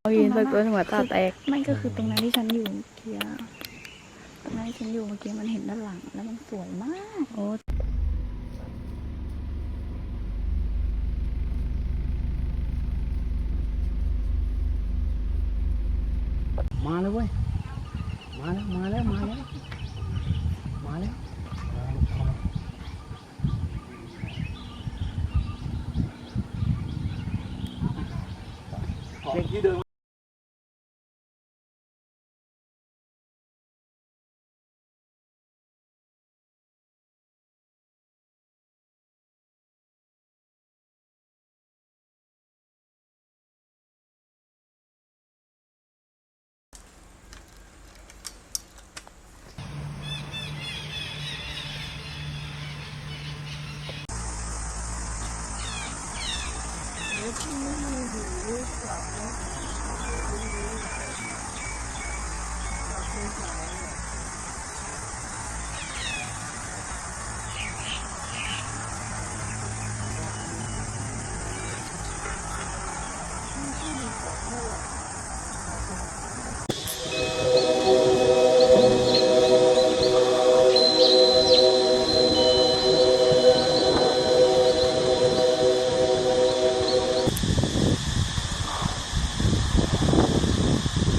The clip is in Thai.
ยินสักตัวหัวตาแตกไม่ก็คือตรงนั้นที่ฉันอยู่เมื่อกี้ตรงนั้นที่ฉันอยู่เมื่อกี้มันเห็นด้านหลังแล้วมันสวยมากโอ้มาเลยเว้ยมาแล้วมาแล้วมาแล้วมาแล้วเด็กที่เดิน